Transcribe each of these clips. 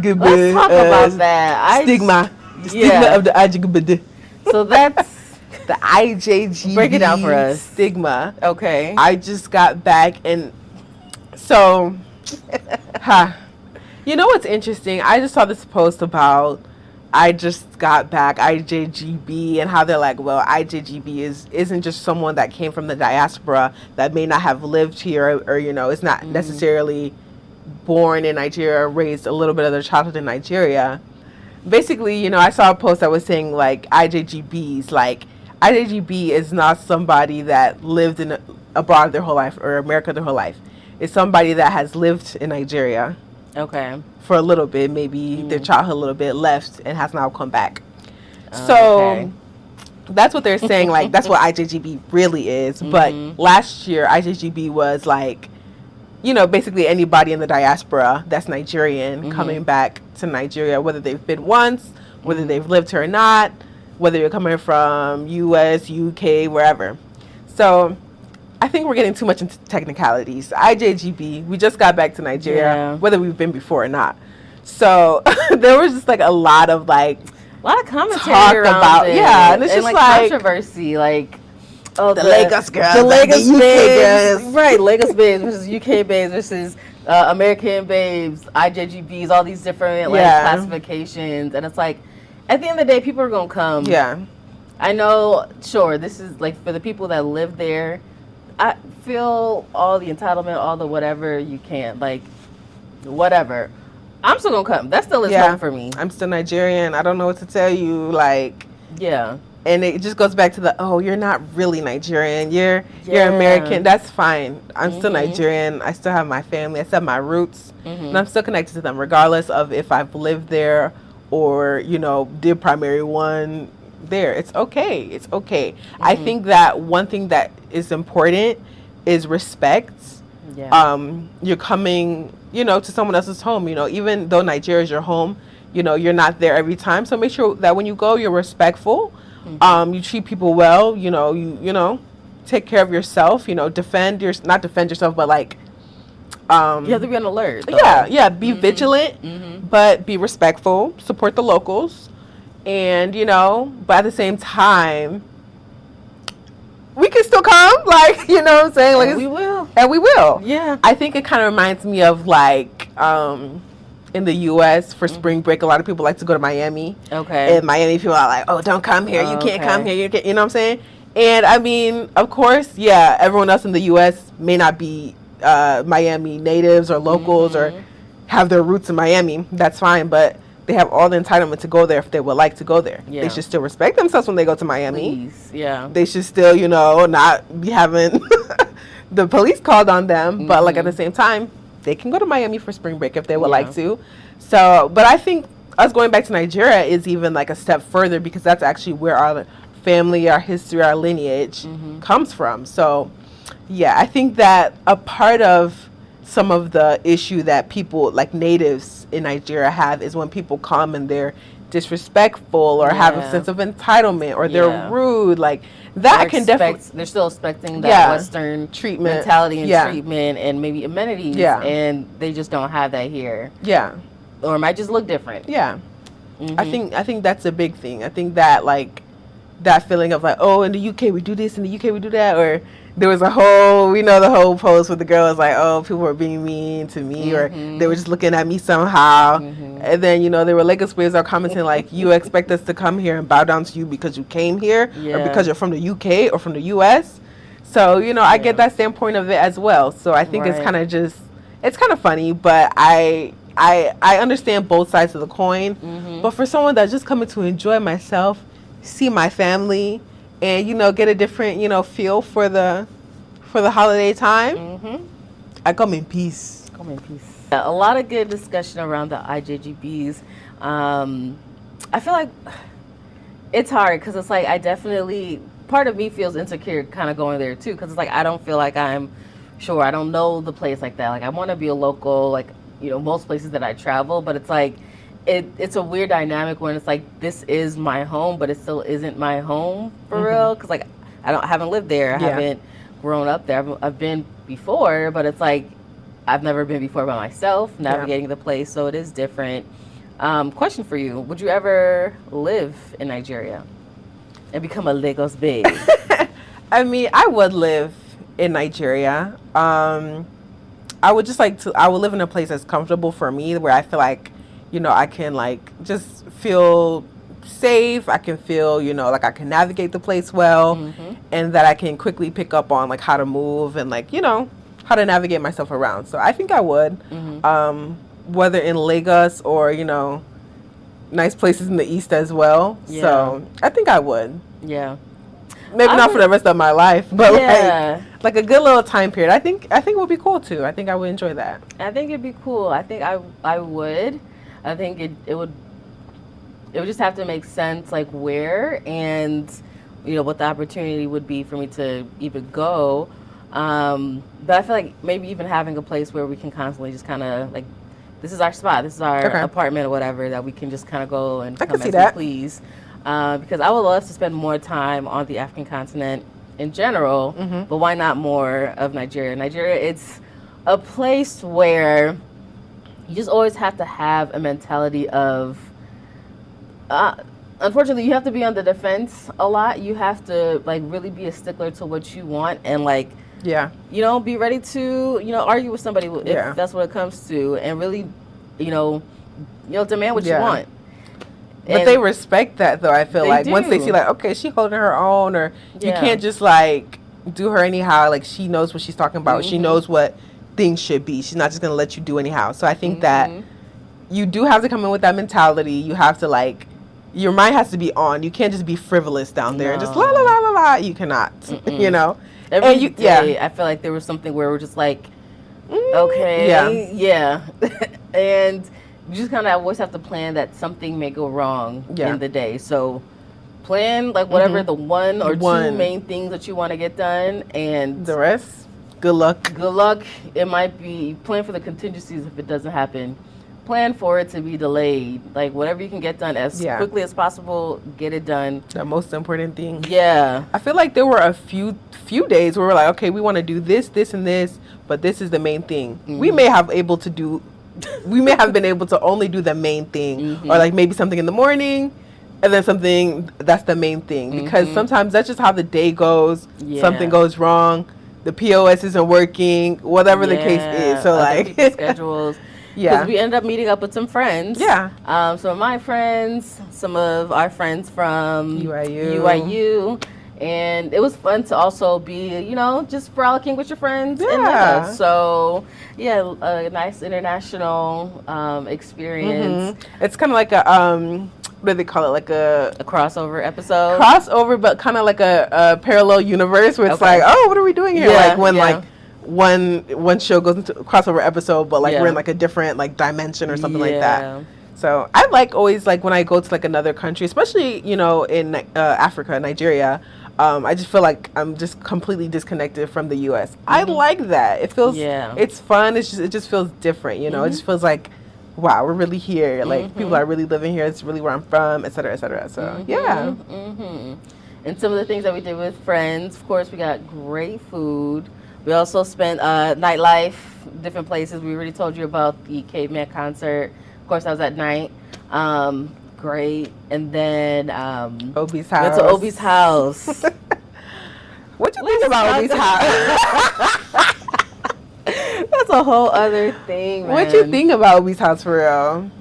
Let's talk about that. Stigma. The stigma of the IJGB. So that's the IJGB. Break it down for us. Stigma. Okay. I just got back and so, you know what's interesting? I just saw this post about I just got back, IJGB, and how they're like, well, IJGB isn't just someone that came from the diaspora that may not have lived here or you know, is not necessarily born in Nigeria or raised a little bit of their childhood in Nigeria. Basically, you know, I saw a post that was saying like IJGBs, like IJGB is not somebody that lived in abroad their whole life or America their whole life. It's somebody that has lived in Nigeria. Okay. For a little bit, maybe their childhood a little bit, left and has now come back. So that's what they're saying. Like that's what IJGB really is. But last year, IJGB was like, you know, basically anybody in the diaspora that's Nigerian coming back to Nigeria, whether they've been once, whether they've lived here or not, whether you're coming from US, UK, wherever. So I think we're getting too much into technicalities. IJGB, we just got back to Nigeria, whether we've been before or not. So there was just like a lot of commentary around it. Yeah, and it's just like controversy, like the Lagos girls, the Lagos UK babes, girls. right? Lagos babes versus UK babes versus American babes, IJGBs, all these different classifications, and it's like at the end of the day, people are gonna come. Yeah, I know. Sure, this is like for the people that live there. I feel all the entitlement, all the whatever you can, like whatever. I'm still gonna come. That still is home for me. I'm still Nigerian. I don't know what to tell you. Like, yeah. And it just goes back to the you're not really Nigerian. You're American. That's fine. I'm still Nigerian. I still have my family. I still have my roots, and I'm still connected to them, regardless of if I've lived there or you know did primary one there. It's okay. It's okay. I think that one thing that is important is respect. Yeah. You're coming, you know, to someone else's home. You know, even though Nigeria is your home, you know, you're not there every time. So make sure that when you go, you're respectful. You treat people well. You know, you know, take care of yourself. You know, not defend yourself, but like, you have to be on alert. Though. Yeah. Be vigilant, but be respectful. Support the locals. And, you know, but at the same time, we can still come, like, you know what I'm saying? Like, and we will. Yeah. I think it kind of reminds me of, like, in the U.S., for spring break, a lot of people like to go to Miami. Okay. And Miami people are like, oh, don't come here. You can't come here. You know what I'm saying? And, I mean, of course, everyone else in the U.S. may not be Miami natives or locals or have their roots in Miami. That's fine, but they have all the entitlement to go there if they would like to go there. Yeah. They should still respect themselves when they go to Miami. Please. Yeah. They should still, you know, not be having the police called on them. But, like, at the same time, they can go to Miami for spring break if they would like to. So, but I think us going back to Nigeria is even, like, a step further because that's actually where our family, our history, our lineage comes from. So, yeah, I think that a part of some of the issue that people like natives in Nigeria have is when people come and they're disrespectful or have a sense of entitlement or they're rude, like that can definitely they're still expecting that Western treatment mentality and treatment and maybe amenities and they just don't have that here. Or it might just look different. I think that's a big thing. I think that like that feeling of like, oh, in the UK we do this, in the UK we do that, or there was a whole, we know the whole post where the girl was like, oh, people were being mean to me, or they were just looking at me somehow. And then, you know, there were Lagos players are commenting like, you expect us to come here and bow down to you because you came here or because you're from the UK or from the US. So, you know, I get that standpoint of it as well. So I think it's kind of just, it's kind of funny, but I understand both sides of the coin. But for someone that's just coming to enjoy myself, see my family, and, you know, get a different, you know, feel for the holiday time, I come in peace. A lot of good discussion around the IJGBs. I feel like it's hard because it's like I definitely, part of me feels insecure kind of going there too, because it's like I don't feel like I'm sure. I don't know the place like that. Like I want to be a local, like, you know, most places that I travel, but it's like it's a weird dynamic when it's like this is my home, but it still isn't my home for real. Because like I haven't lived there, I haven't grown up there. I've been before, but it's like I've never been before by myself, navigating the place, so it is different. Question for you: would you ever live in Nigeria and become a Lagos babe? I mean, I would live in Nigeria. I would just I would live in a place that's comfortable for me, where I feel like, I can just feel safe. I can feel, I can navigate the place well, and that I can quickly pick up on how to move and how to navigate myself around. So I think I would, whether in Lagos or, nice places in the East as well. Yeah. So I think I would. Yeah. Maybe not for the rest of my life, but like a good little time period. I think it would be cool too. I think I would enjoy that. I think it'd be cool. I think I would. I think it would just have to make sense, where and what the opportunity would be for me to even go. But I feel like maybe even having a place where we can constantly just kind of this is our spot, this is our apartment or whatever, that we can just kind of go and come as we please. Because I would love to spend more time on the African continent in general, but why not more of Nigeria? Nigeria, it's a place where you just always have to have a mentality of, unfortunately, you have to be on the defense a lot. You have to really be a stickler to what you want and be ready to argue with somebody if that's what it comes to, and really demand what you want. But and they respect that, though. I feel like once they see okay, she holding her own, or you can't just do her anyhow. She knows what she's talking about. She knows what things should be. She's not just gonna let you do anyhow. So I think that you do have to come in with that mentality. You have to your mind has to be on. You can't just be frivolous down there and just la la la la la. You cannot. Every day, I feel like there was something where we're just okay, and you just kind of always have to plan that something may go wrong in the day. So plan whatever the one or two main things that you want to get done, and the rest, good luck. Good luck. It might be plan for the contingencies if it doesn't happen. Plan for it to be delayed. Whatever you can get done as quickly as possible, get it done. The most important thing. Yeah. I feel like there were a few days where we're okay, we want to do this, this, and this, but this is the main thing. We may have been able to only do the main thing, or maybe something in the morning and then something that's the main thing, because sometimes that's just how the day goes. Something goes wrong, the POS isn't working, whatever the case is. So schedules. Because we ended up meeting up with some friends. Some of my friends, some of our friends from UIU. And it was fun to also be, just frolicking with your friends in Lagos. So, a nice international experience. It's kind of like a, what do they call it? A crossover episode? Crossover, but kind of like a parallel universe where it's what are we doing here? One show goes into a crossover episode, but we're in a different dimension or something like that. So I always when I go to another country, especially in Africa, Nigeria. I just feel like I'm just completely disconnected from the U.S. I like that. It feels, it's fun. It just feels different, It just feels wow, we're really here. People are really living here. It's really where I'm from, et cetera, et cetera. So, And some of the things that we did with friends, of course, we got great food. We also spent nightlife, different places. We already told you about the Caveman concert. Of course, that was at night. Great. And then Obi's house. Went to Obi's house. What you think about Obi's house? That's a whole other thing, man. What you think about Obi's house for real?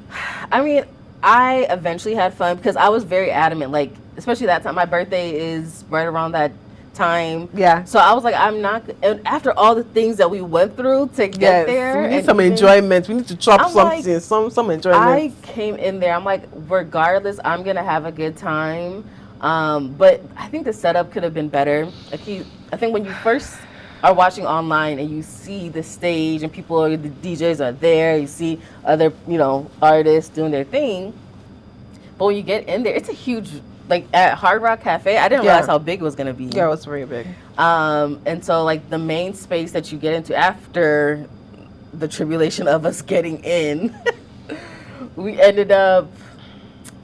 I mean, I eventually had fun because I was very adamant. Especially that time, my birthday is right around that time. Yeah. So I was I'm not. And after all the things that we went through to get there, we need some enjoyment. We need to chop something, some enjoyment. I came in there. I'm regardless, I'm gonna have a good time. But I think the setup could have been better. I think when you first are watching online and you see the stage and the DJs are there, you see other artists doing their thing. But when you get in there, it's a huge. At Hard Rock Cafe, I didn't realize how big it was going to be. Yeah, it was very big. And so, the main space that you get into after the tribulation of us getting in, we ended up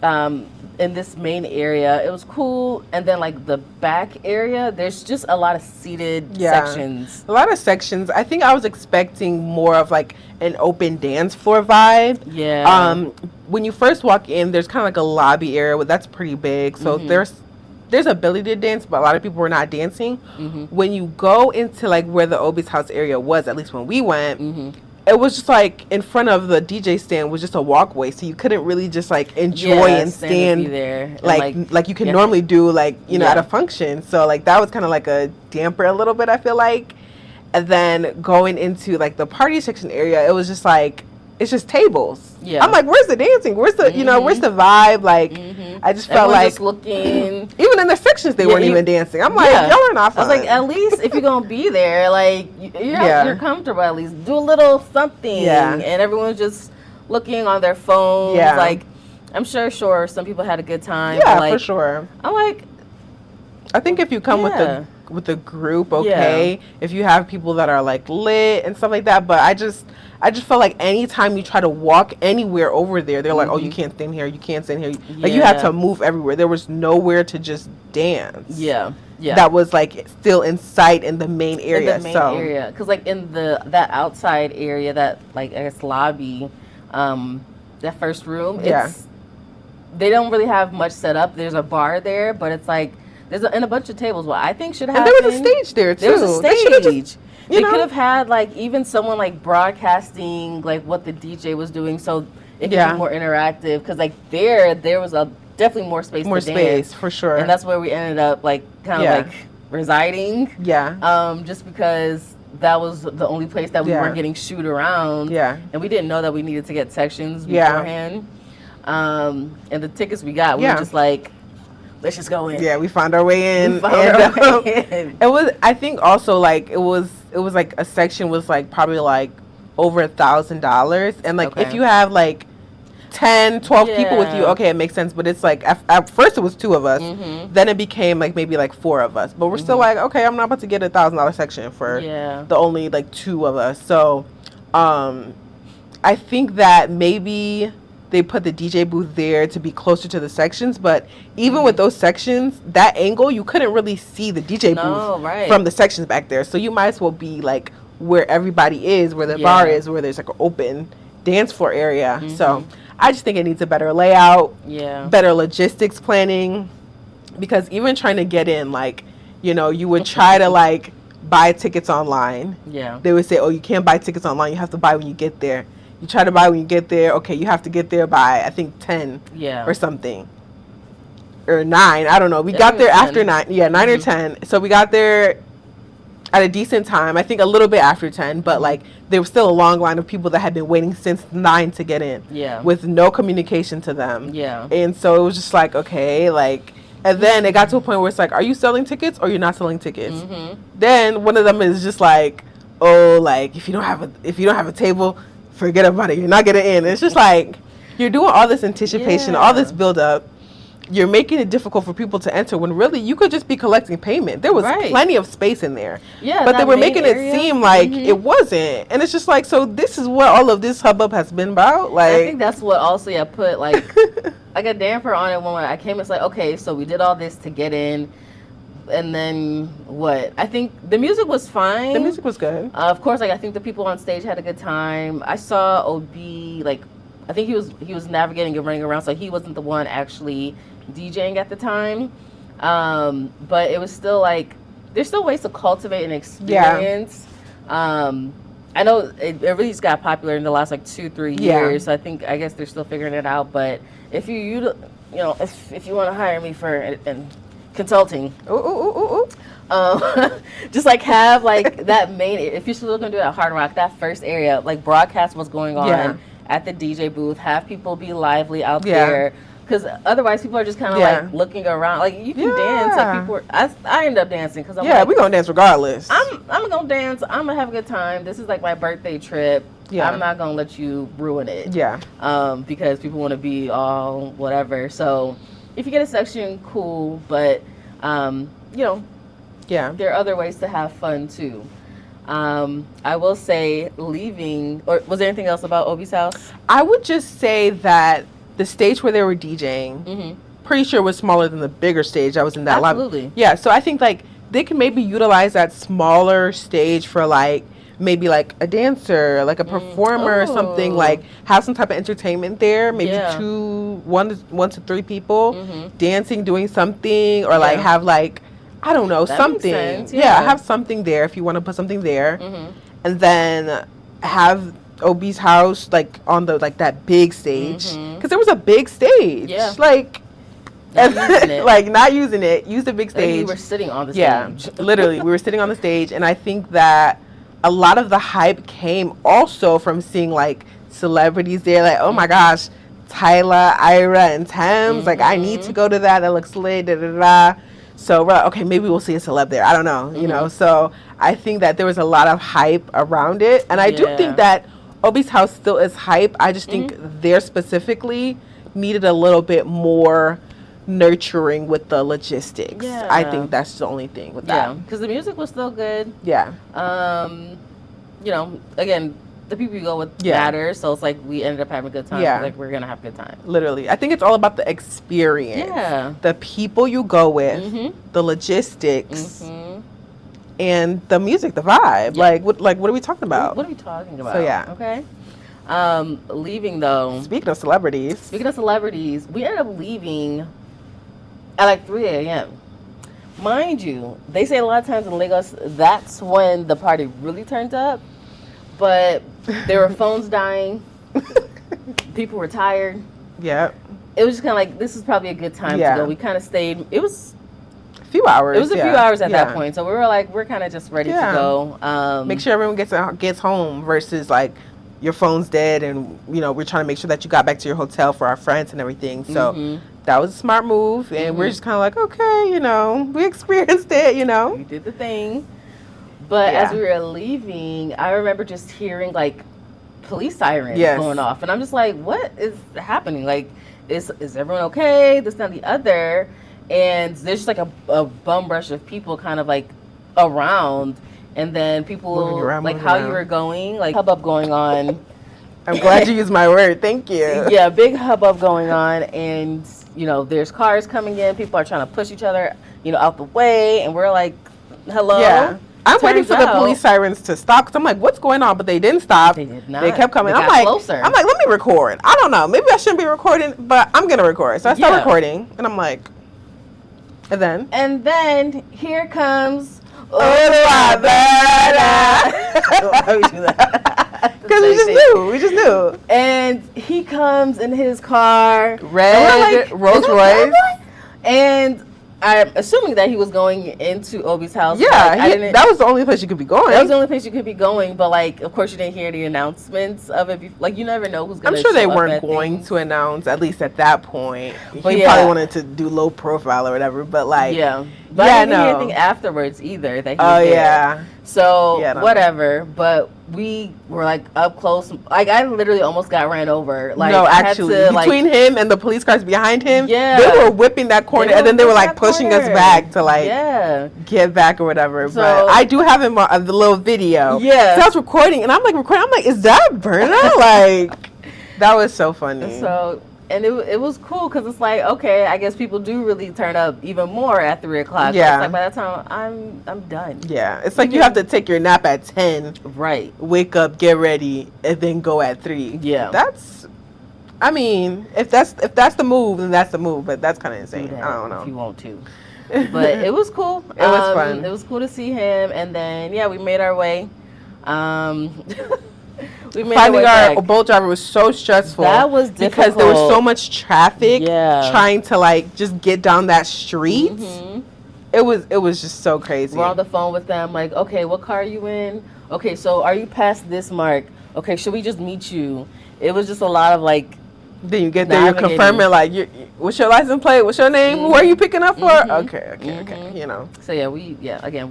in this main area, it was cool. And then like the back area, there's just a lot of seated sections. A lot of sections. I think I was expecting more of like an open dance floor vibe. Yeah. When you first walk in, there's kind of like a lobby area that's pretty big. So there's ability to dance, but a lot of people were not dancing. When you go into like where the Obi's house area was, at least when we went, it was just like in front of the DJ stand was just a walkway, so you couldn't really just like enjoy and stand there like you can normally do like you know at a function. So like that was kind of like a damper a little bit, I feel like. And then going into like the party section area, it was just like it's just tables. Yeah, I'm like, where's the dancing? Where's the you know where's the vibe? Like I just felt like just looking. Even in the sections they weren't even dancing. I'm like, y'all are not fun. I was like, at least if you're gonna be there, like you're comfortable, at least do a little something. Yeah. And everyone's just looking on their phones. Yeah. Like I'm sure some people had a good time. Yeah, but like, for sure. I'm like, I think if you come with the group, okay. Yeah. If you have people that are like lit and stuff like that, but I just felt like anytime you try to walk anywhere over there, they're like, oh, you can't stand here, you can't stand here. Like you had to move everywhere. There was nowhere to just dance. Yeah. Yeah. That was like still in sight in the main area. In the main area. Because like in that outside area, that like I guess lobby, that first room, they don't really have much set up. There's a bar there, but it's like and a bunch of tables. What I think should happen. And there was a stage there too. There was a stage. They could have had like even someone like broadcasting like what the DJ was doing, so it could be more interactive. Because like there was definitely more space. More to space dance. For sure. And that's where we ended up like kind of like residing. Yeah. Just because that was the only place that we weren't getting shoot around. Yeah. And we didn't know that we needed to get sections beforehand. And the tickets we got, we were just like, let's just go in. Yeah, we found our way in. It was, I think also like, it was like a section was like probably like over $1,000. And like, if you have like 10, 12 people with you, okay, it makes sense. But it's like, at first it was 2 of us. Then it became like maybe like 4 of us. But we're still like, okay, I'm not about to get $1,000 section for the only like 2 of us. So I think that maybe they put the DJ booth there to be closer to the sections, but even with those sections, that angle, you couldn't really see the DJ booth from the sections back there. So you might as well be like where everybody is, where the bar is, where there's like an open dance floor area. So I just think it needs a better layout, better logistics planning, because even trying to get in, like, you know, you would try to like buy tickets online. Yeah. They would say, oh, you can't buy tickets online. You have to buy when you get there. You try to buy when you get there. Okay, you have to get there by, I think, 10 or something. Or 9. I don't know. We got there after 9. Yeah, 9 or 10. So we got there at a decent time. I think a little bit after 10. But, like, there was still a long line of people that had been waiting since 9 to get in. Yeah. With no communication to them. Yeah. And so it was just like, okay, like... And then it got to a point where it's like, are you selling tickets or you're not selling tickets? Then one of them is just like, oh, like, if you don't have a table... forget about it. You're not getting in. It's just like you're doing all this anticipation, all this build up. You're making it difficult for people to enter when really you could just be collecting payment. There was plenty of space in there. Yeah, but they were making it seem like it wasn't. And it's just like, so this is what all of this hubbub has been about. Like, I think that's what also I put like like a damper on it when I came. It's like, okay, so we did all this to get in. And then what? I think the music was fine. The music was good. Of course, like I think the people on stage had a good time. I saw OB, like I think he was navigating and running around, so he wasn't the one actually DJing at the time. But it was still like there's still ways to cultivate an experience. I know it really just got popular in the last like 2-3 years. So I guess they're still figuring it out. But if you want to hire me for consulting. Just like have like that main, if you're still gonna do it at Hard Rock, that first area, like broadcast what's going on at the DJ booth, have people be lively out there, because otherwise people are just kind of like looking around. Like you can dance, like people I end up dancing because we're gonna dance regardless. I'm gonna dance, I'm gonna have a good time. This is like my birthday trip. I'm not gonna let you ruin it. Because people want to be all whatever. So if you get a section, cool, but there are other ways to have fun too. I will say leaving, or was there anything else about Obi's house? I would just say that the stage where they were DJing, pretty sure was smaller than the bigger stage that was in that lobby. Absolutely. Yeah, so I think like they can maybe utilize that smaller stage for like maybe like a dancer, like a performer or something, like have some type of entertainment there, maybe one to three people dancing, doing something, or like have like, I don't know, that something. Makes sense, yeah, have something there if you want to put something there. And then have OB's house like on the like that big stage, because there was a big stage. Yeah. Like not using it. Use the big stage. We were sitting on the stage. Yeah, literally, we were sitting on the stage, and I think that a lot of the hype came also from seeing like celebrities there. Like, oh my gosh, Tyla, Ira, and Thames. Like, I need to go to that. That looks lit. Da, da, da. So we're like, okay, maybe we'll see a celeb there. I don't know, you know. So I think that there was a lot of hype around it, and I do think that Obi's house still is hype. I just think there specifically needed a little bit more nurturing with the logistics. I think that's the only thing with that. Yeah, because the music was still good. Yeah. You know, again, the people you go with matter, so it's like we ended up having a good time. Yeah. Like we're gonna have a good time. Literally, I think it's all about the experience. Yeah. The people you go with, the logistics, and the music, the vibe. Yeah. Like what are we talking about? What are we talking about? So yeah. Okay. Leaving though. Speaking of celebrities, we ended up leaving at like 3 a.m. Mind you, they say a lot of times in Lagos, that's when the party really turns up. But there were phones dying. People were tired. Yeah. It was just kind of like, this is probably a good time to go. We kind of stayed. It was a few hours. It was a few hours at that point. So we were like, we're kind of just ready to go. Make sure everyone gets home versus like your phone's dead, and you know we're trying to make sure that you got back to your hotel for our friends and everything. So that was a smart move, and we're just kind of like, okay, you know, we experienced it, you know, we did the thing. But as we were leaving, I remember just hearing like police sirens going off, and I'm just like, what is happening? Like, is everyone okay? This, that, and the other, and there's just like a bum rush of people kind of like around. And then people, like how you were going, like hubbub going on. I'm glad you used my word. Thank you. Yeah, big hubbub going on. And, you know, there's cars coming in. People are trying to push each other, you know, out the way. And we're like, hello? Yeah. I'm waiting for the police sirens to stop. Because I'm like, what's going on? But they didn't stop. They did not. They kept coming. I'm like, let me record. I don't know. Maybe I shouldn't be recording, but I'm going to record. So I start recording. And I'm like, and then here comes... Why we do that? Because we just knew. And he comes in his car, red Rolls Royce, and I'm assuming that he was going into Obi's house. Yeah, that was the only place you could be going. That was the only place you could be going, but like, of course, you didn't hear the announcements of it. Like, you never know who's going to. I'm sure they weren't going to announce, at least at that point. But he probably wanted to do low profile or whatever. But like, but I didn't hear anything afterwards either. That he was there. So whatever. But we were like up close. Like, I literally almost got ran over. Like, no, actually, between him and the police cars behind him, they were whipping that corner, and then they were like pushing us back to like get back or whatever. So, but I do have him on the little video. Yeah, so I was recording, and I'm like, is that Berna? Like, that was so funny. So. And it was cool because it's like, okay, I guess people do really turn up even more at 3 o'clock. Yeah. It's like by that time I'm done. Yeah. It's like you have to take your nap at 10. Right. Wake up, get ready, and then go at 3. Yeah. I mean, if that's the move, then that's the move. But that's kind of insane. I don't know. If you want to. But it was cool. It was fun. It was cool to see him. And then, we made our way. Finding our Bolt driver was so stressful. That was difficult. Because there was so much traffic trying to like just get down that street. It was just so crazy. We're on the phone with them like, okay, what car are you in? Okay, so are you past this mark? Okay, should we just meet you? It was just a lot of like. Then you get there, you're confirming like, what's your license plate? What's your name? Who are you picking up for? Okay. You know. So we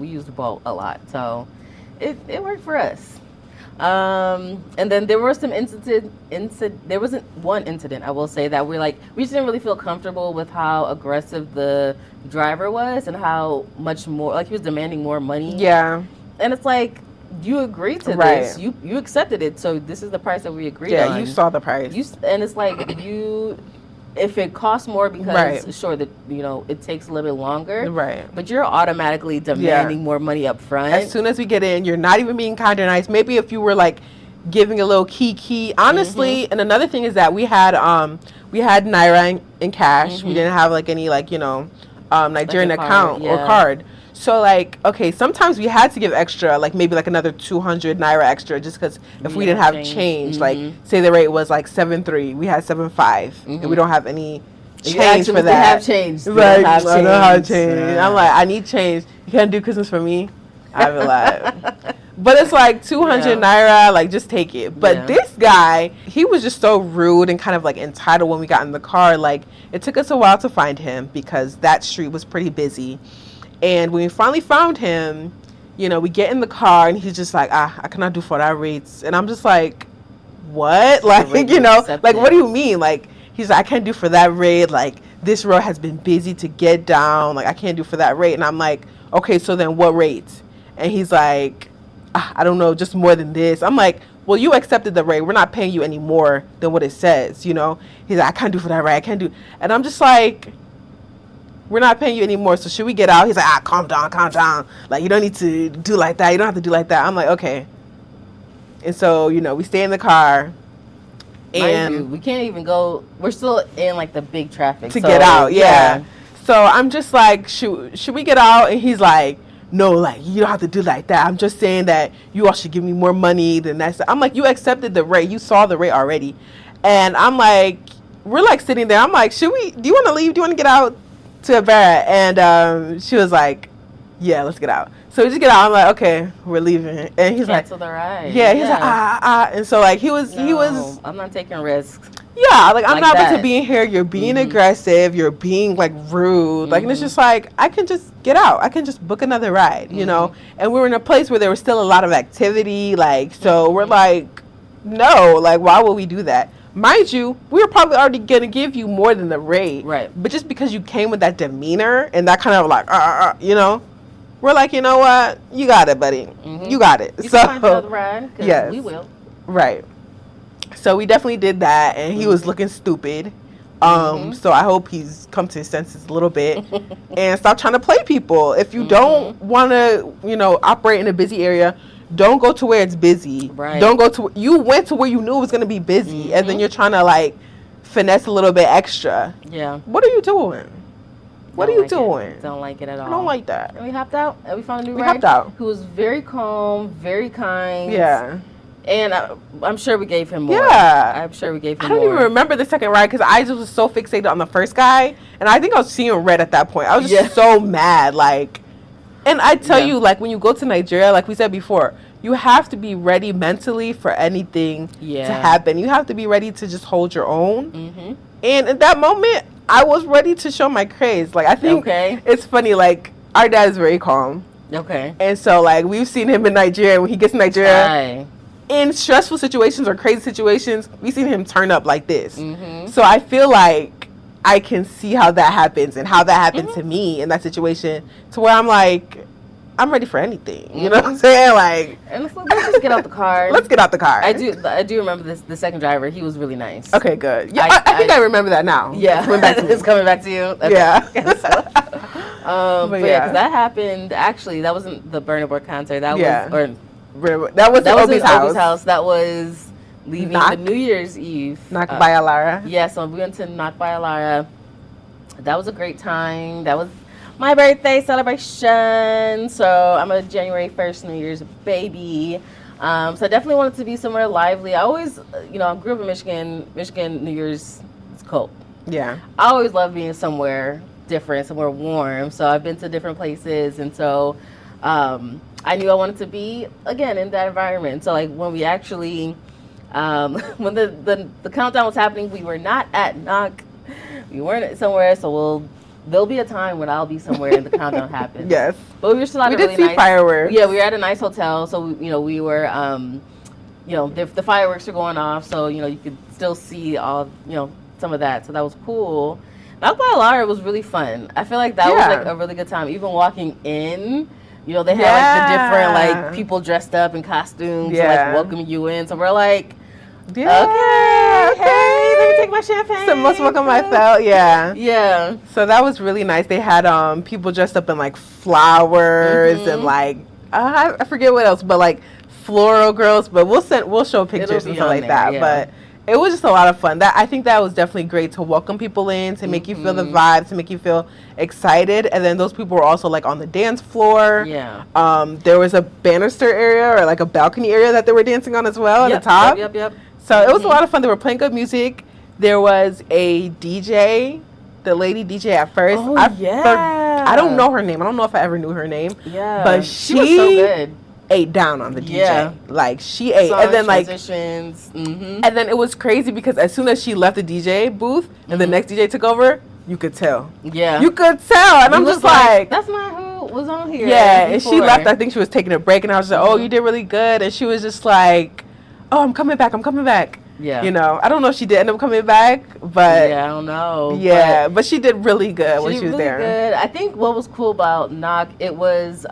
used Bolt a lot, so it worked for us. And then there were some there wasn't one incident, I will say, that we just didn't really feel comfortable with how aggressive the driver was and how much more, like, he was demanding more money. Yeah. And it's like, you agreed to this. You accepted it, so this is the price that we agreed on. Yeah, you saw the price. And it's like, if it costs more because sure that it takes a little bit longer, but you're automatically demanding more money up front. As soon as we get in, you're not even being kind or nice. Maybe if you were like giving a little key honestly. And another thing is that we had Naira in cash. We didn't have like any like Nigerian account or card. So like, okay, sometimes we had to give extra, like maybe like another 200 Naira extra, just because if we didn't have change, like say the rate was like 7.3, we had 7.5, and we don't have any change for that. We have change. Right, I don't have change. I'm like, I need change. You can't do Christmas for me? I be like, but it's like 200 Naira, like just take it. But this guy, he was just so rude and kind of like entitled when we got in the car. Like it took us a while to find him because that street was pretty busy. And when we finally found him, we get in the car and he's just like, I cannot do for that rates. And I'm just like, what? Like, like, what do you mean? Like, he's like, I can't do for that rate. Like, this road has been busy to get down. Like, I can't do for that rate. And I'm like, okay, so then what rate? And he's like, I don't know, just more than this. I'm like, well, you accepted the rate. We're not paying you any more than what it says, He's like, I can't do for that rate. I can't do. And I'm just like, we're not paying you anymore, so should we get out? He's like, calm down. Like, you don't need to do like that. You don't have to do like that. I'm like, okay. And so, we stay in the car. And we can't even go. We're still in, like, the big traffic. To get out, yeah. So I'm just like, should we get out? And he's like, no, like, you don't have to do like that. I'm just saying that you all should give me more money than that. I'm like, you accepted the rate. You saw the rate already. And I'm like, we're, like, sitting there. I'm like, do you want to leave? Do you want to get out? To Vera, and she was like, yeah, let's get out. So we just get out. I'm like, okay, we're leaving. And he's cancel the ride. Yeah, he's like, and so like he was I'm not taking risks. Yeah, like I'm not about to be in here. You're being aggressive, you're being like rude. Like, and it's just like, I can just get out. I can just book another ride, and we were in a place where there was still a lot of activity, like, so we're like, no, like, why would we do that? Mind you, we were probably already going to give you more than the rate. Right. But just because you came with that demeanor and that kind of like, we're like, you know what? You got it, buddy. You got it. You can find another ride. Yes. We will. Right. So we definitely did that, and he was looking stupid. So I hope he's come to his senses a little bit and stop trying to play people. If you don't want to, operate in a busy area, don't go to where it's busy. Right. Don't go to. You went to where you knew it was going to be busy, and then you're trying to like finesse a little bit extra. Yeah. What are you doing? What are you doing? Don't like it at all. I don't like that. And we hopped out, and we found a new ride. We hopped out. Who was very calm, very kind. Yeah. And I'm sure we gave him more. Yeah. I'm sure we gave him more. I don't even remember the second ride because I just was so fixated on the first guy, and I think I was seeing red at that point. I was just so mad, like. And I tell you, like, when you go to Nigeria, like we said before, you have to be ready mentally for anything to happen. You have to be ready to just hold your own. And at that moment, I was ready to show my craze. Like, I think it's funny, like, our dad is very calm. Okay. And so, like, we've seen him in Nigeria. When he gets to Nigeria, in stressful situations or crazy situations, we've seen him turn up like this. So I feel like I can see how that happens and how that happened to me in that situation, to where I'm like, I'm ready for anything. You know what I'm saying? Like, and let's just get out the car. Let's get out the car. I do remember the second driver. He was really nice. Okay, good. Yeah, I think I remember that now. Yeah, it's coming back to you. Okay. Yeah. But yeah, because that happened. Actually, that wasn't the Burna Boy concert. That was Obi's house. That was leaving the New Year's Eve. Knock by Alara. Yeah, so we went to Knock by Alara. That was a great time. That was my birthday celebration. So I'm a January 1st New Year's baby. So I definitely wanted to be somewhere lively. I always, I grew up in Michigan. Michigan New Year's is cold. Yeah. I always love being somewhere different, somewhere warm. So I've been to different places. And so I knew I wanted to be, again, in that environment. So like when we actually, when the countdown was happening, we were not at Knock. We weren't somewhere. So there'll be a time when I'll be somewhere and the countdown happens. Yes. But we were still at a really nice. We did see fireworks. Yeah, we were at a nice hotel. So, we were, the fireworks were going off. So, you could still see all, some of that. So that was cool. Knock by Alara was really fun. I feel like that was like a really good time. Even walking in, they had like the different like people dressed up in costumes like welcoming you in. So we're like, okay, hey, let me take my champagne. Some more smoke on my belt. Yeah. Yeah. So that was really nice. They had people dressed up in like flowers and like I forget what else, but like floral girls. But we'll show pictures and stuff like that. Yeah. But it was just a lot of fun. I think that was definitely great to welcome people in, to make you feel the vibe, to make you feel excited. And then those people were also like on the dance floor. Yeah. There was a banister area or like a balcony area that they were dancing on as well at the top. Yep. So it was a lot of fun. They were playing good music. There was a DJ, the lady DJ at first. Oh, I don't know her name. I don't know if I ever knew her name. Yeah. But she was so good. Ate down on the DJ. Yeah. Like she ate. Songs, and then like transitions. And then it was crazy because as soon as she left the DJ booth and the next DJ took over, you could tell. Yeah. You could tell. And I'm just like, that's not who was on here. Yeah. And she left. I think she was taking a break and I was like, oh, you did really good. And she was just like, oh, I'm coming back. Yeah. You know, I don't know if she did end up coming back, but yeah, I don't know. Yeah, but she did really good when she was there. Good. I think what was cool about Knock, it was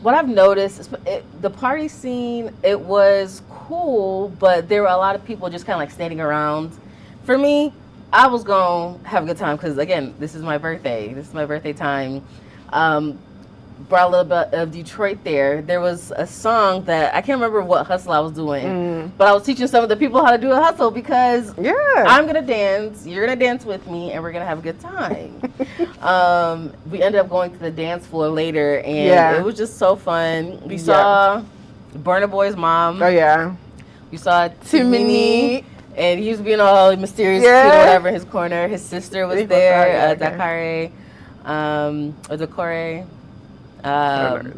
what I've noticed, the party scene, it was cool, but there were a lot of people just kind of like standing around. For me, I was going to have a good time because, again, this is my birthday. This is my birthday time. Brought a little bit of Detroit there. There was a song that, I can't remember what hustle I was doing, but I was teaching some of the people how to do a hustle because I'm going to dance, you're going to dance with me, and we're going to have a good time. We ended up going to the dance floor later, and it was just so fun. We saw Burna Boy's mom. Oh, yeah. We saw Timini, and he was being all mysterious, cute or whatever in his corner. His sister was there, Dakare, or Dakore. And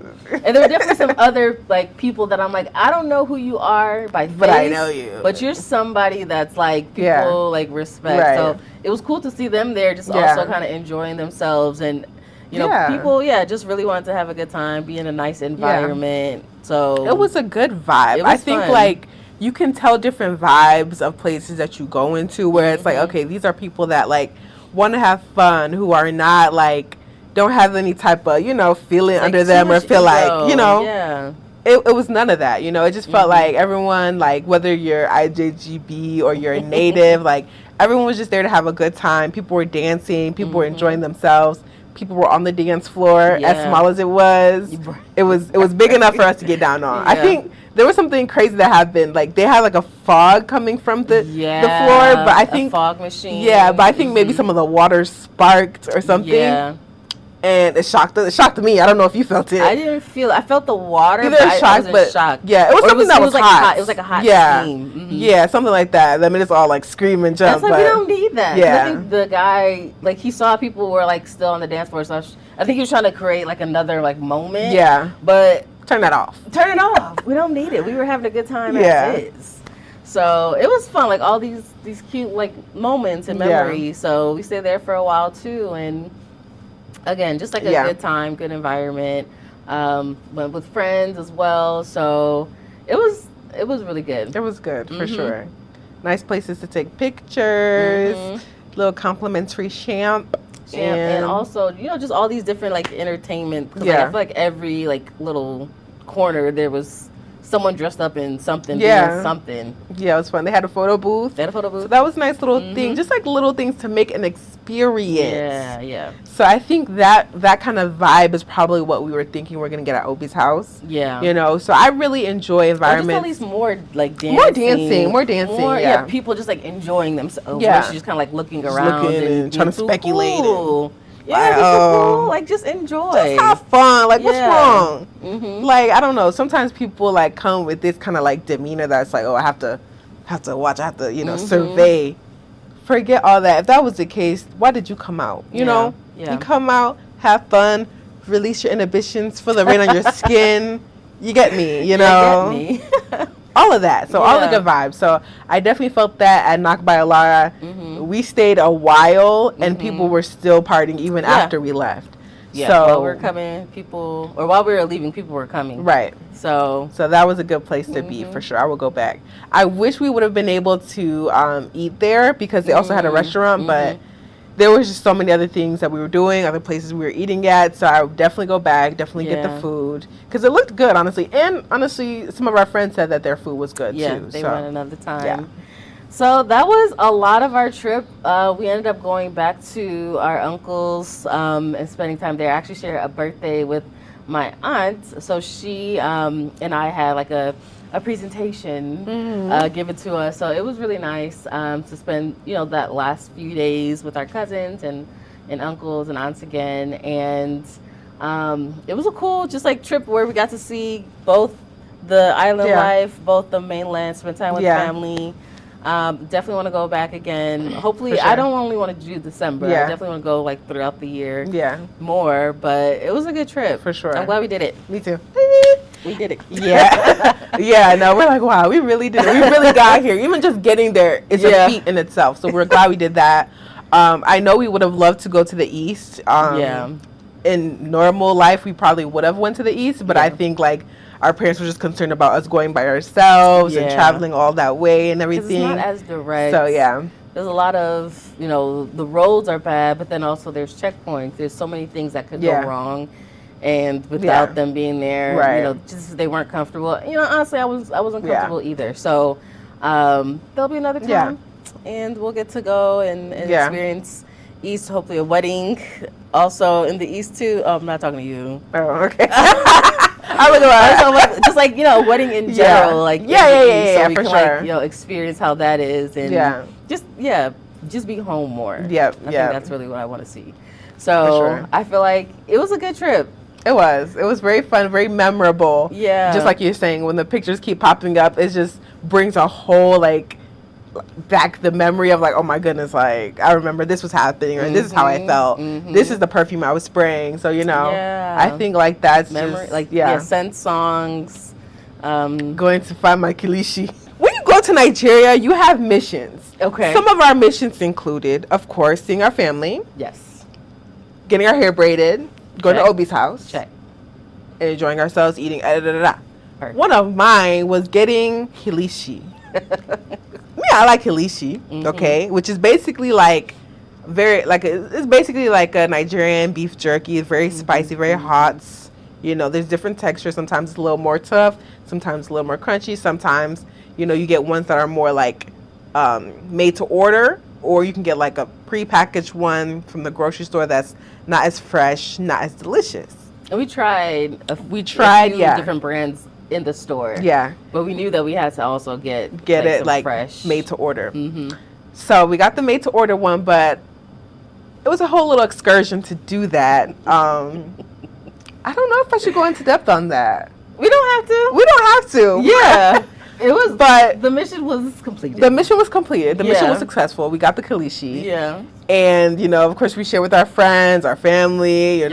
there were definitely some other like people that I'm like, I don't know who you are by face, but I know you. But you're somebody that's like people like respect. Right. So it was cool to see them there, just also kind of enjoying themselves, and you know, people just really wanted to have a good time, be in a nice environment. So it was a good vibe. I think fun. Like you can tell different vibes of places that you go into where it's like, okay, these are people that like want to have fun, who are not like don't have any type of, you know, feeling like under them or feel like, you know, it was none of that, you know. It just felt like everyone, like whether you're IJGB or you're a native, like everyone was just there to have a good time. People were dancing, people were enjoying themselves, people were on the dance floor, as small as it was big enough for us to get down on. I think there was something crazy that happened. Like they had like a fog coming from the floor, but I think a fog machine. Yeah, but I think maybe some of the water sparked or something. Yeah. And it shocked me. I don't know if you felt it. I didn't feel it. I felt the water, but I wasn't shocked. Yeah, it was something that was like hot. It was like a hot steam. Yeah, something like that. I mean, it's all like scream and jump. That's like, we don't need that. Yeah. I think the guy, like, he saw people were like still on the dance floor. So I think he was trying to create like another like moment. Yeah. But turn that off. Turn it off. We don't need it. We were having a good time as is. So it was fun, like all these cute like moments and memories. So we stayed there for a while too, and again, just like a good time, good environment. Went with friends as well, so it was really good. It was good for sure. Nice places to take pictures, little complimentary champ, and also just all these different like entertainment. Like, I feel like every like little corner there was someone dressed up in something, doing something. Yeah, it was fun. They had a photo booth. So that was a nice little thing. Just like little things to make an experience. Yeah. So I think that kind of vibe is probably what we were thinking we're going to get at Obi's house. Yeah. You know, so I really enjoy environments. Just at least more like dancing. More dancing. People just like enjoying themselves. Yeah. She's just kind of like looking around. And trying to speculate. Cool. Yeah, like just enjoy. Just have fun. Like, what's wrong? Like, I don't know. Sometimes people like come with this kind of like demeanor that's like, oh, I have to watch. I have to, survey. Forget all that. If that was the case, why did you come out? You know, you come out, have fun, release your inhibitions, feel the rain on your skin. You get me, you know. You get me. All of that. So all the good vibes. So I definitely felt that at Knock by Alara. We stayed a while and people were still partying even after we left. Yeah. So while we were coming, while we were leaving, people were coming. Right. So that was a good place to be for sure. I will go back. I wish we would have been able to eat there because they also had a restaurant, but there was just so many other things that we were doing, other places we were eating at. So I would definitely go back, definitely get the food. Because it looked good, honestly. And honestly, some of our friends said that their food was good, too. Yeah, they went another time. So that was a lot of our trip. We ended up going back to our uncle's and spending time there. I actually shared a birthday with my aunt. So she and I had like a presentation given to us. So it was really nice to spend, that last few days with our cousins and uncles and aunts again. And it was a cool just like trip where we got to see both the island life, both the mainland, spend time with family. Definitely want to go back again. Hopefully, sure. I don't only want to do December. I definitely want to go like throughout the year. More. But it was a good trip for sure. I'm glad we did it. Me too. We did it. Yeah. No, we're like, wow, we really did it. We really got here. Even just getting there is a feat in itself. So we're glad we did that. I know we would have loved to go to the East. In normal life, we probably would have went to the East, but I think like our parents were just concerned about us going by ourselves and traveling all that way and everything. It's not as direct. So there's a lot of, the roads are bad, but then also there's checkpoints. There's so many things that could go wrong, and without them being there, just they weren't comfortable. Honestly, I wasn't comfortable either. So there'll be another time, and we'll get to go and experience East. Hopefully, a wedding also in the East too. Oh, I'm not talking to you. Oh, okay. Just like a wedding in general, so we for can sure. Experience how that is, and just be home more. I think that's really what I want to see. So I feel like it was a good trip. It was very fun, very memorable. Just like you're saying, when the pictures keep popping up, it just brings a whole back the memory of oh my goodness, I remember this was happening, or this is how I felt. This is the perfume I was spraying. So I think that's memory, just scent songs. Going to find my kilishi. When you go to Nigeria, you have missions. Okay. Some of our missions included, of course, seeing our family. Yes. Getting our hair braided. Going to Obi's house. Check. And enjoying ourselves, eating. One of mine was getting kilishi. I like kilishi, okay, which is basically it's basically like a Nigerian beef jerky. It's very spicy, very hot. There's different textures. Sometimes it's a little more tough. Sometimes a little more crunchy. Sometimes, you get ones that are more made to order, or you can get a pre-packaged one from the grocery store that's not as fresh, not as delicious. And we tried different brands in the store. But we knew that we had to also get it fresh, made to order. So we got the made to order one, but it was a whole little excursion to do that. I don't know if I should go into depth on that. We don't have to. We don't have to. Yeah. It was, but the mission was completed. The mission was completed. The mission was successful. We got the kilishi. And, of course, we shared with our friends, our family, we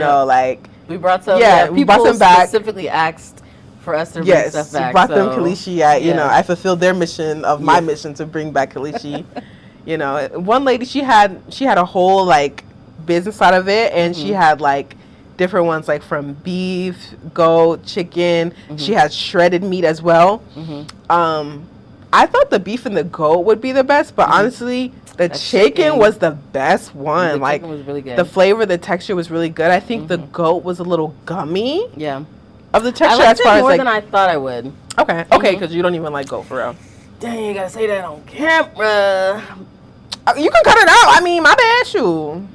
brought some, we brought them back. Specifically asked for us to bring stuff back. Brought them kilishi. I fulfilled their mission of my mission to bring back kilishi. One lady, she had a whole business out of it, and she had different ones from beef, goat, chicken. She had shredded meat as well. I thought the beef and the goat would be the best, but honestly, the chicken was the best one. The chicken was really good. The flavor, the texture was really good. I think the goat was a little gummy. Of the texture, I liked it more than I thought I would. Okay, because you don't even like goat for real. Dang, you gotta say that on camera. You can cut it out. I mean, my bad, shoe.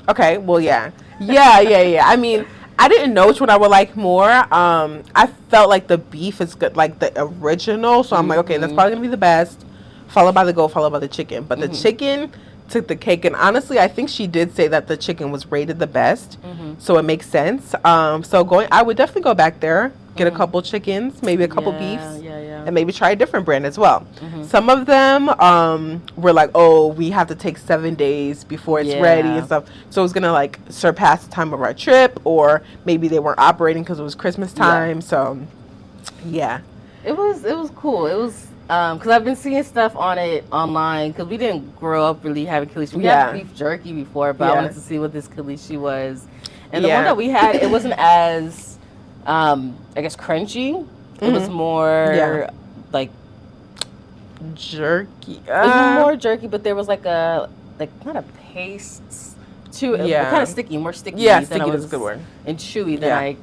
Okay, well, yeah. I mean, I didn't know which one I would like more. I felt like the beef is good, the original. So I'm like, okay, that's probably gonna be the best. Followed by the goat, followed by the chicken. But the chicken took the cake, and honestly, I think she did say that the chicken was rated the best, so it makes sense. I would definitely go back there, get a couple chickens, maybe a couple beefs, and maybe try a different brand as well. Some of them were like, oh, we have to take 7 days before it's ready and stuff, so it was gonna surpass the time of our trip, or maybe they weren't operating because it was Christmas time. So it was cool. It was because I've been seeing stuff on it online, because we didn't grow up really having kilishi. We had beef jerky before, but I wanted to see what this kilishi was. And the one that we had, it wasn't as, I guess, crunchy. It was more jerky. It was more jerky, but there was not a paste to it. Kind of sticky, more sticky. Yeah, sticky is a good word. And chewy than I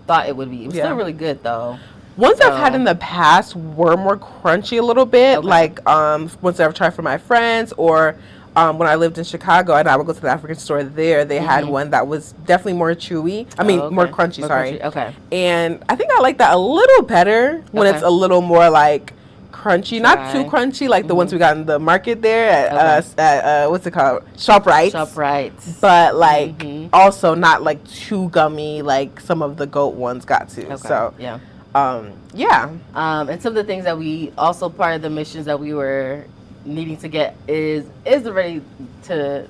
thought it would be. It was still really good, though. Ones I've had in the past were more crunchy a little bit. Okay. Like ones I've tried for my friends, or when I lived in Chicago and I would go to the African store there, they had one that was definitely more chewy. I mean, more crunchy, sorry. Okay. And I think I like that a little better when it's a little more like crunchy, not too crunchy like the ones we got in the market there at what's it called? ShopRite. But like also not like too gummy like some of the goat ones got to. Okay. So yeah. And some of the things that we also, part of the missions that we were needing to get is the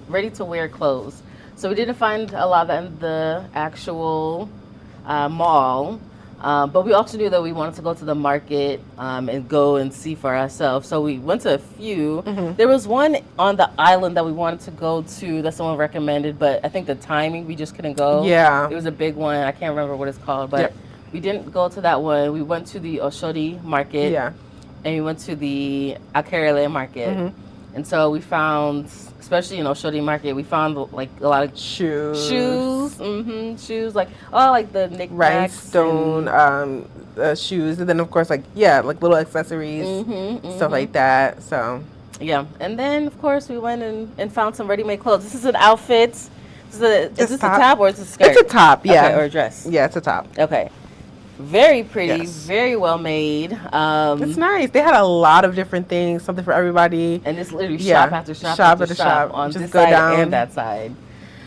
ready to wear clothes. So we didn't find a lot of that in the actual mall, but we also knew that we wanted to go to the market and go and see for ourselves. So we went to a few. There was one on the island that we wanted to go to that someone recommended, but I think the timing, we just couldn't go. Yeah, it was a big one. I can't remember what it's called, but we didn't go to that one. We went to the Oshodi market. Yeah. And we went to the Akerele market. And so we found, especially in Oshodi market, we found like a lot of shoes, like like the knickknacks, rhinestone shoes, and then of course like little accessories, stuff like that. So and then of course we went and found some ready-made clothes. This is an outfit. Is this a top or is it a skirt? It's a top, or a dress. Yeah, it's a top. Okay. Very pretty, very well made. It's nice. They had a lot of different things, something for everybody. And it's literally shop after shop on just this go side down. and that side.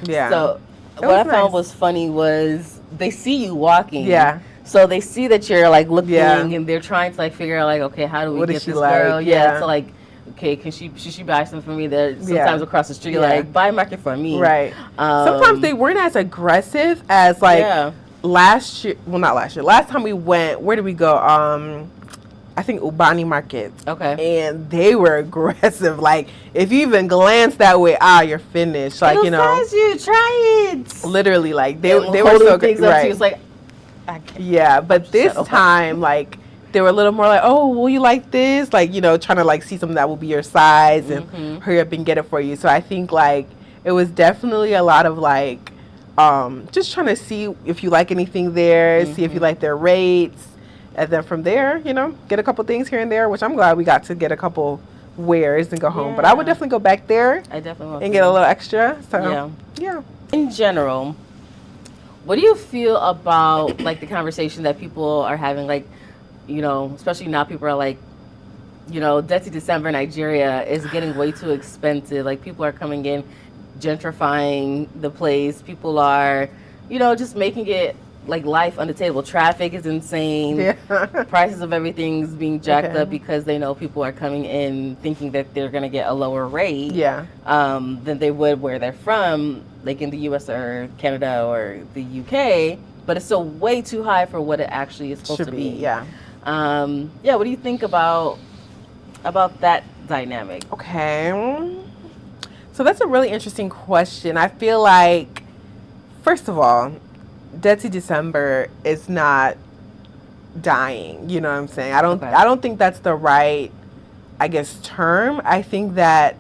Yeah. So what I found was funny was they see you walking. Yeah. So they see that you're like looking and they're trying to like figure out like, okay, how do we get this girl? Yeah. So like, okay, should she buy something for me? That sometimes across the street, like buy a market for me. Right. Sometimes they weren't as aggressive as like. Last time we went, where did we go? I think Ubani Market. Okay. And they were aggressive. Like, if you even glance that way, you're finished. Like, you try it. Literally, like, they were so good. Right. It's like, I can't. Yeah, but this time, like, they were a little more like, oh, will you like this? Like, trying to, like, see something that will be your size and hurry up and get it for you. So I think, like, it was definitely a lot of, like, just trying to see if you like anything there, see if you like their rates, and then from there, get a couple things here and there, which I'm glad we got to get a couple wears and go home. But I would definitely go back there. I definitely will. And get a little extra. So, yeah. In general, what do you feel about, like, the conversation that people are having, like, especially now people are like, Detty December Nigeria is getting way too expensive. Like, people are coming in, gentrifying the place. People are, just making it like life on the table. Traffic is insane. Prices of everything's being jacked up because they know people are coming in thinking that they're going to get a lower rate than they would where they're from, like in the US or Canada or the UK, but it's still way too high for what it actually is supposed to be. What do you think about that dynamic? Okay. So that's a really interesting question. I feel like, first of all, Detty December is not dying. You know what I'm saying? I don't think that's the right, I guess, term. I think that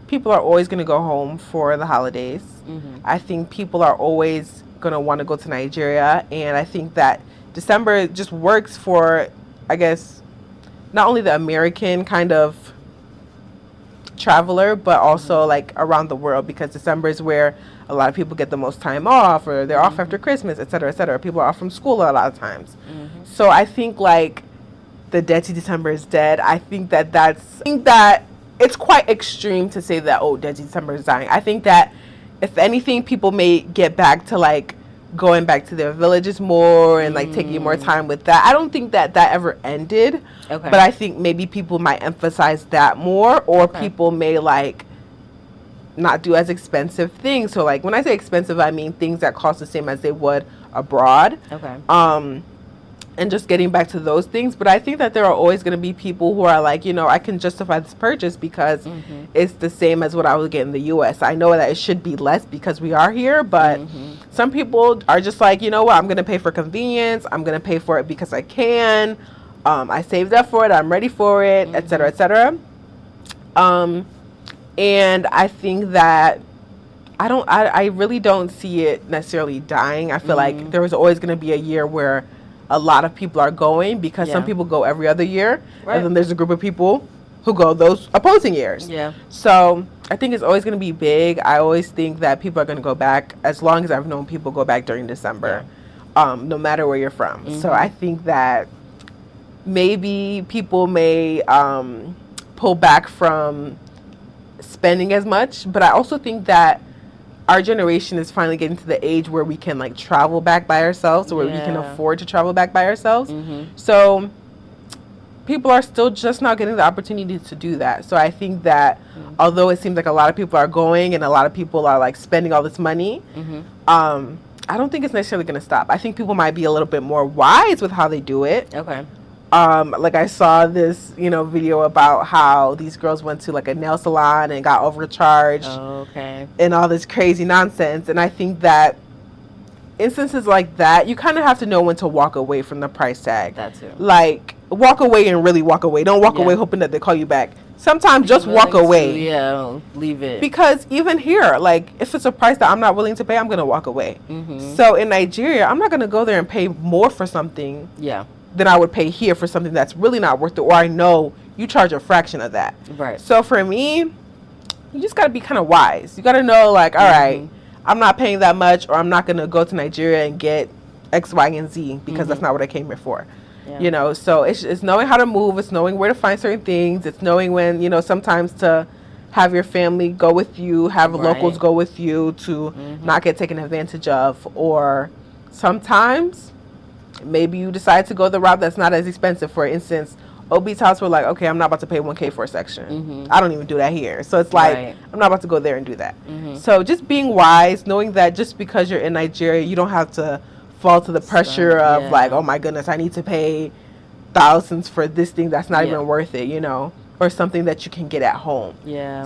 people are always going to go home for the holidays. I think people are always going to want to go to Nigeria. And I think that December just works for, I guess, not only the American kind of traveler, but also like around the world, because December is where a lot of people get the most time off, or they're off after Christmas, et cetera, et cetera. People are off from school a lot of times. So I think like the Detty December is dead. I think that it's quite extreme to say that, oh, Detty December is dying. I think that if anything, people may get back to like going back to their villages more and like taking more time with that. I don't think that ever ended. But I think maybe people might emphasize that more, or people may like not do as expensive things. So like when I say expensive, I mean things that cost the same as they would abroad. And just getting back to those things. But I think that there are always going to be people who are like, I can justify this purchase because it's the same as what I would get in the U.S. I know that it should be less because we are here, but some people are just like, you know what, I'm going to pay for convenience. I'm going to pay for it because I can. I saved up for it. I'm ready for it, et cetera, et cetera. And I think that I really don't see it necessarily dying. I feel like there was always going to be a year where a lot of people are going, because some people go every other year, and then there's a group of people who go those opposing years. Yeah. So I think it's always going to be big. I always think that people are going to go back, as long as I've known people go back during December, no matter where you're from. So I think that maybe people may pull back from spending as much, but I also think that our generation is finally getting to the age where we can like travel back by ourselves, or where we can afford to travel back by ourselves. So people are still just not getting the opportunity to do that. So I think that although it seems like a lot of people are going and a lot of people are like spending all this money, I don't think it's necessarily going to stop. I think people might be a little bit more wise with how they do it. Okay. Like I saw this, video about how these girls went to like a nail salon and got overcharged. And all this crazy nonsense. And I think that instances like that, you kind of have to know when to walk away from the price tag. That too. Like, walk away and really walk away. Don't walk away hoping that they call you back. Sometimes just walk away. Leave it. Because even here, like, if it's a price that I'm not willing to pay, I'm going to walk away. So in Nigeria, I'm not going to go there and pay more for something than I would pay here for something that's really not worth it, or I know you charge a fraction of that. Right. So for me, you just got to be kind of wise. You got to know, like, all right, I'm not paying that much, or I'm not going to go to Nigeria and get X, Y, and Z, because that's not what I came here for. So it's knowing how to move. It's knowing where to find certain things. It's knowing when, sometimes to have your family go with you, have locals go with you to not get taken advantage of. Or sometimes maybe you decide to go the route that's not as expensive. For instance, OB's house, we're like, okay, I'm not about to pay $1K for a section. I don't even do that here. So it's like, I'm not about to go there and do that. So just being wise, knowing that just because you're in Nigeria, you don't have to fall to the pressure of like, oh my goodness, I need to pay thousands for this thing that's not even worth it, or something that you can get at home.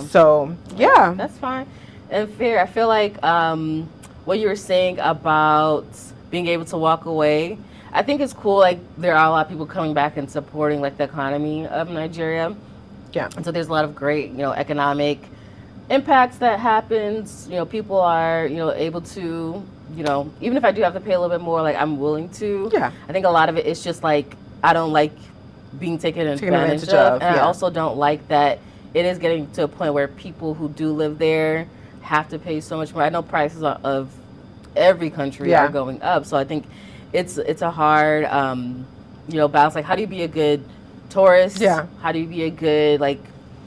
So that's fine and fair. I feel like what you were saying about being able to walk away, I think it's cool. Like, there are a lot of people coming back and supporting like the economy of Nigeria. And so there's a lot of great, economic impacts that happens. People are, able to, even if I do have to pay a little bit more, like, I'm willing to. I think a lot of it is just like, I don't like being taken advantage of. And I also don't like that it is getting to a point where people who do live there have to pay so much more. I know prices of every country are going up. So I think it's a hard, balance. Like, how do you be a good tourist? How do you be a good, like,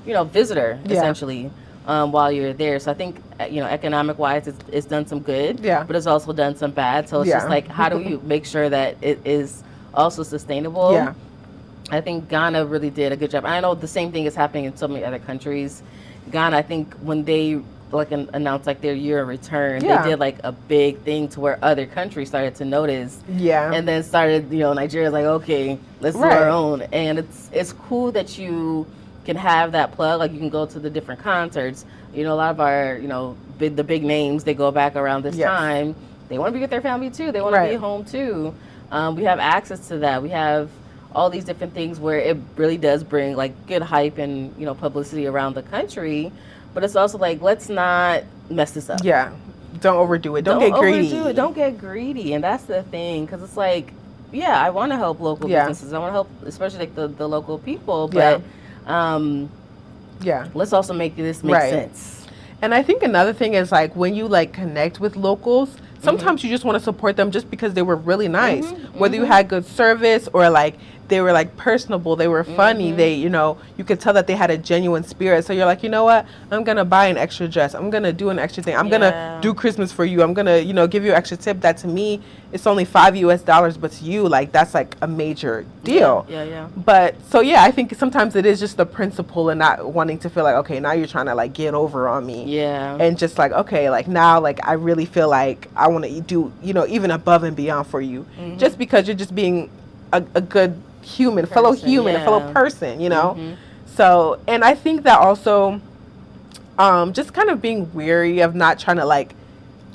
visitor, essentially, while you're there? So I think, economic wise, it's done some good, but it's also done some bad. So it's just like, how do you make sure that it is also sustainable? I think Ghana really did a good job. I know the same thing is happening in so many other countries. Ghana, I think when they announced like their year of return, they did like a big thing to where other countries started to notice. And then started, Nigeria's like, okay, let's do our own. And it's cool that you can have that plug. Like, you can go to the different concerts. A lot of our, the big names, they go back around this time. They want to be with their family too. They want to be home too. We have access to that. We have all these different things where it really does bring like good hype and, publicity around the country. But it's also like, let's not mess this up. Don't overdo it. Don't get greedy. Don't get greedy. And that's the thing. Because it's like, I want to help local businesses. I want to help, especially like the local people. But let's also make this make sense. And I think another thing is like, when you like connect with locals, sometimes you just want to support them just because they were really nice. Whether you had good service or like they were like personable, they were funny, they, you could tell that they had a genuine spirit. So you're like, you know what? I'm going to buy an extra dress. I'm going to do an extra thing. I'm going to do Christmas for you. I'm going to, give you an extra tip that to me, it's only $5 US, but to you, like, that's like a major deal. But so, I think sometimes it is just the principle and not wanting to feel like, okay, now you're trying to like get over on me. And just like, okay, like now, like, I really feel like I want to do, even above and beyond for you. Just because you're just being a good human, fellow human, a fellow person, So, and I think that also, just kind of being weary of not trying to like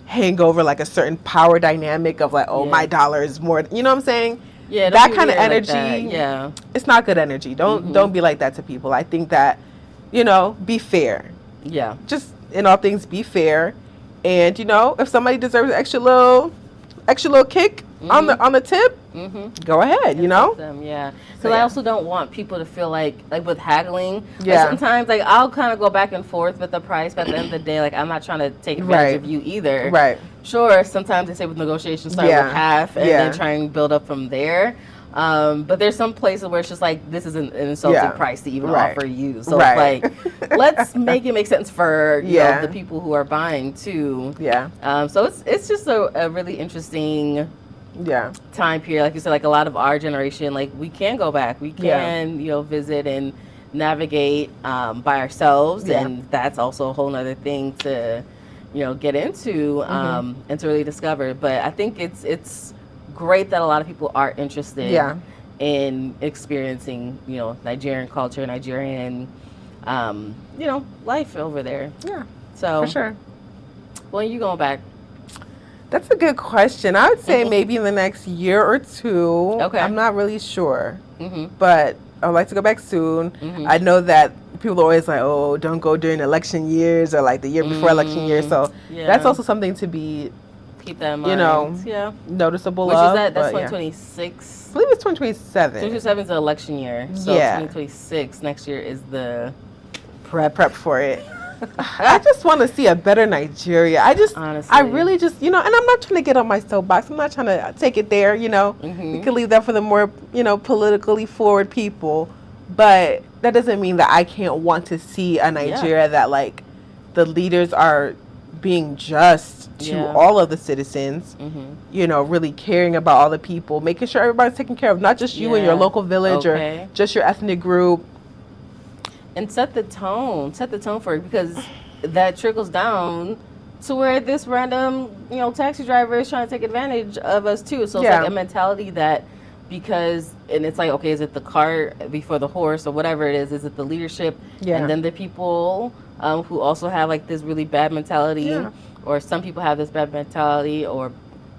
hang over like a certain power dynamic of like, my dollar is more, you know what I'm saying? That kind of energy, it's not good energy. Don't be like that to people. I think that, be fair. Just in all things, be fair. And, if somebody deserves an extra little kick, on the tip, go ahead, you know? Them, yeah. Because I also don't want people to feel like with haggling. Yeah. Like sometimes I'll kind of go back and forth with the price, but at the end of the day, I'm not trying to take advantage of you either. Right. Sure, sometimes they say with negotiations start with half and then try and build up from there. But there's some places where it's just this is an insulting price to even offer you. So it's let's make it make sense for you know, the people who are buying too. Yeah. So it's just a really interesting time period. Like you said, a lot of our generation, we can go back. We can, you know, visit and navigate by ourselves. And that's also a whole nother thing to, you know, get into and to really discover. But I think it's great that a lot of people are interested in experiencing, you know, Nigerian culture, Nigerian, you know, life over there. Yeah. So for sure. When are you going back? That's a good question. I would say maybe in the next year or two. Okay. I'm not really sure. But I would like to go back soon. I know that people are always like, oh, don't go during election years or the year before election year. So that's also something to be, keep that in mind. You know, noticeable. Which is that? That's 2026. I believe it's 2027. 2027 is the election year. So 2026 next year is the prep for it. I just want to see a better Nigeria. Honestly, I really just, you know, and I'm not trying to get on my soapbox. I'm not trying to take it there, you know. You can leave that for the more, you know, politically forward people. But that doesn't mean that I can't want to see a Nigeria that, the leaders are being just to all of the citizens, you know, really caring about all the people, making sure everybody's taken care of, not just you and your local village or just your ethnic group. And set the tone for it, because that trickles down to where this random, you know, taxi driver is trying to take advantage of us too. So it's a mentality that and it's okay, is it the cart before the horse or whatever it is it the leadership and then the people who also have this really bad mentality or some people have this bad mentality or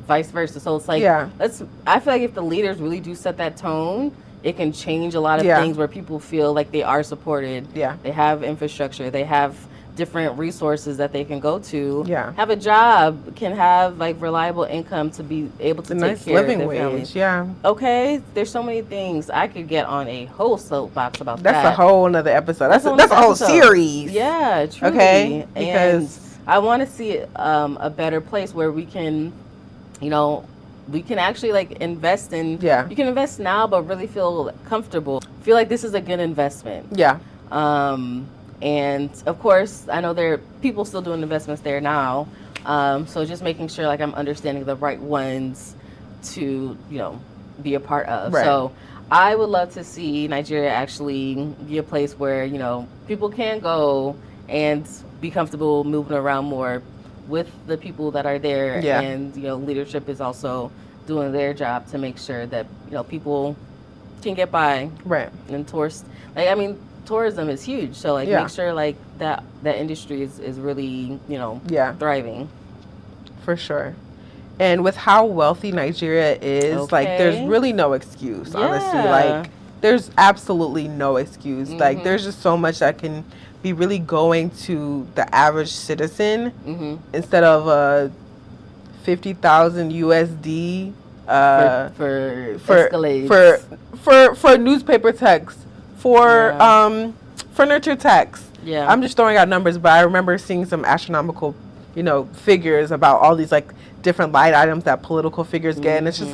vice versa. So it's I feel like if the leaders really do set that tone, it can change a lot of things where people feel like they are supported. They have infrastructure. They have different resources that they can go to. Have a job, can have reliable income to be able to take care of their families. Okay, there's so many things. I could get on a whole soapbox about that. That's a whole nother episode. That's a whole series. Yeah, truly. Okay, because I want to see a better place where we can, you know, we can actually invest in. You can invest now, but really feel comfortable. Feel like this is a good investment. And of course, I know there are people still doing investments there now. So just making sure I'm understanding the right ones to, you know, be a part of. So I would love to see Nigeria actually be a place where, you know, people can go and be comfortable moving around more with the people that are there. And, you know, leadership is also doing their job to make sure that, you know, people can get by. And tourism is huge. So make sure that industry is really, you know, thriving. For sure. And with how wealthy Nigeria is, there's really no excuse, honestly. There's absolutely no excuse. There's just so much that can be really going to the average citizen instead of 50,000 USD for newspaper text, for furniture tax. I'm just throwing out numbers, but I remember seeing some astronomical, you know, figures about all these different line items that political figures get, and it's just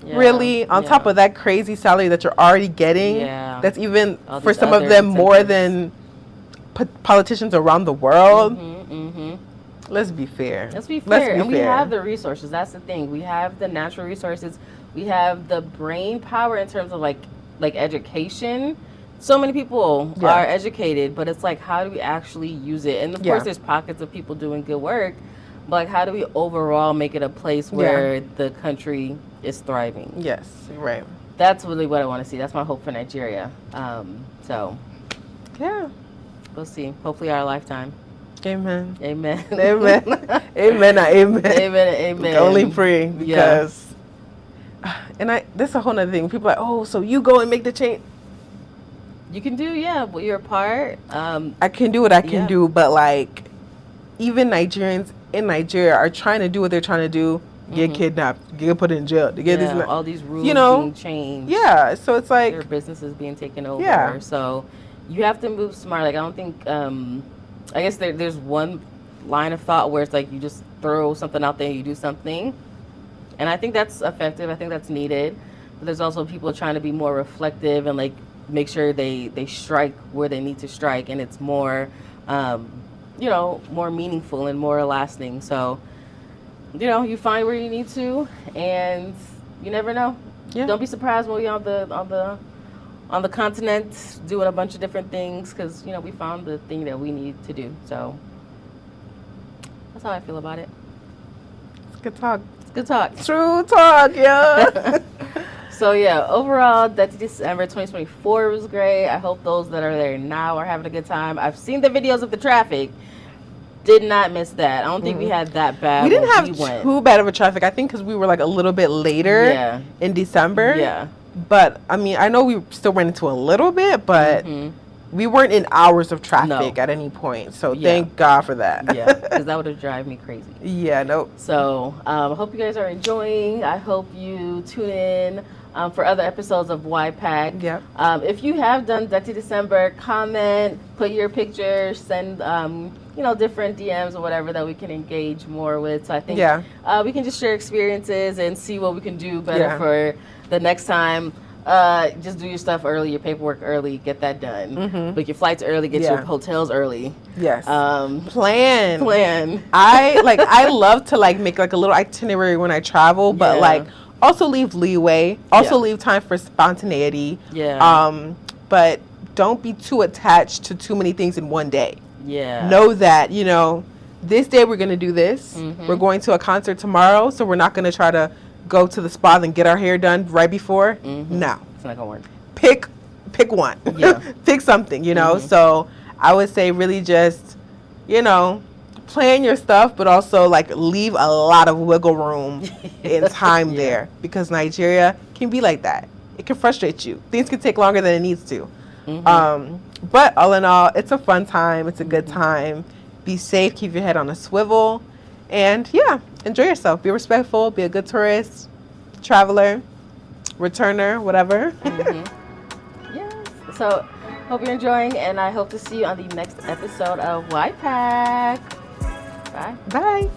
really on top of that crazy salary that you're already getting. That's even for some of them more than politicians around the world. Let's be fair. And we have the resources. That's the thing. We have the natural resources. We have the brain power in terms of education. So many people are educated, but it's how do we actually use it? And of course, there's pockets of people doing good work, but how do we overall make it a place where the country is thriving? That's really what I want to see. That's my hope for Nigeria. So, we'll see. Hopefully, our lifetime. Amen. Amen. Amen. Amen. Amen. Amen. Amen. Only pray because, and this is a whole nother thing. People are like, oh, so you go and make the change. You can do, your part. I can do what I can do, but even Nigerians in Nigeria are trying to do what they're trying to do get kidnapped, get put in jail, to get this, all these rules being changed. Yeah, so it's like their businesses being taken over. Yeah. So you have to move smart. Like I don't think I guess there's one line of thought where it's like you just throw something out there and you do something. And I think that's effective. I think that's needed. But there's also people trying to be more reflective and like make sure they strike where they need to strike, and it's more more meaningful and more lasting. So you find where you need to, and you never know. Yeah. Don't be surprised when we're on the continent doing a bunch of different things, because we found the thing that we need to do. So that's how I feel about it. It's good talk. It's good talk. True talk, yeah. So yeah, overall, Detty December 2024 was great. I hope those that are there now are having a good time. I've seen the videos of the traffic. Did not miss that. I don't think we had that bad. We didn't have too bad of a traffic. I think because we were like a little bit later in December. Yeah. But I mean, I know we still ran into a little bit, but we weren't in hours of traffic at any point. So thank God for that. Yeah, because that would have driven me crazy. Yeah, no. So I hope you guys are enjoying. I hope you tune in for other episodes of YPAC. Yep. If you have done Detty December, comment, put your pictures, send different DMs or whatever that we can engage more with. So I think we can just share experiences and see what we can do better for the next time. Just do your stuff early, your paperwork early, get that done. Book your flights early, get your hotels early. Yes. Plan. I love to like make like a little itinerary when I travel, but like also leave leeway. Also leave time for spontaneity. Yeah. But don't be too attached to too many things in one day. Yeah. Know that, this day we're going to do this. We're going to a concert tomorrow, so we're not going to try to go to the spa and get our hair done right before. No. It's not going to work. Pick one. Yeah. Pick something, So I would say really just, plan your stuff, but also like leave a lot of wiggle room in time there, because Nigeria can be like that. It can frustrate you. Things can take longer than it needs to. But all in all, it's a fun time. It's a good time. Be safe. Keep your head on a swivel. And enjoy yourself. Be respectful. Be a good tourist, traveler, returner, whatever. Yes. So hope you're enjoying, and I hope to see you on the next episode of YPAC. Bye. Bye.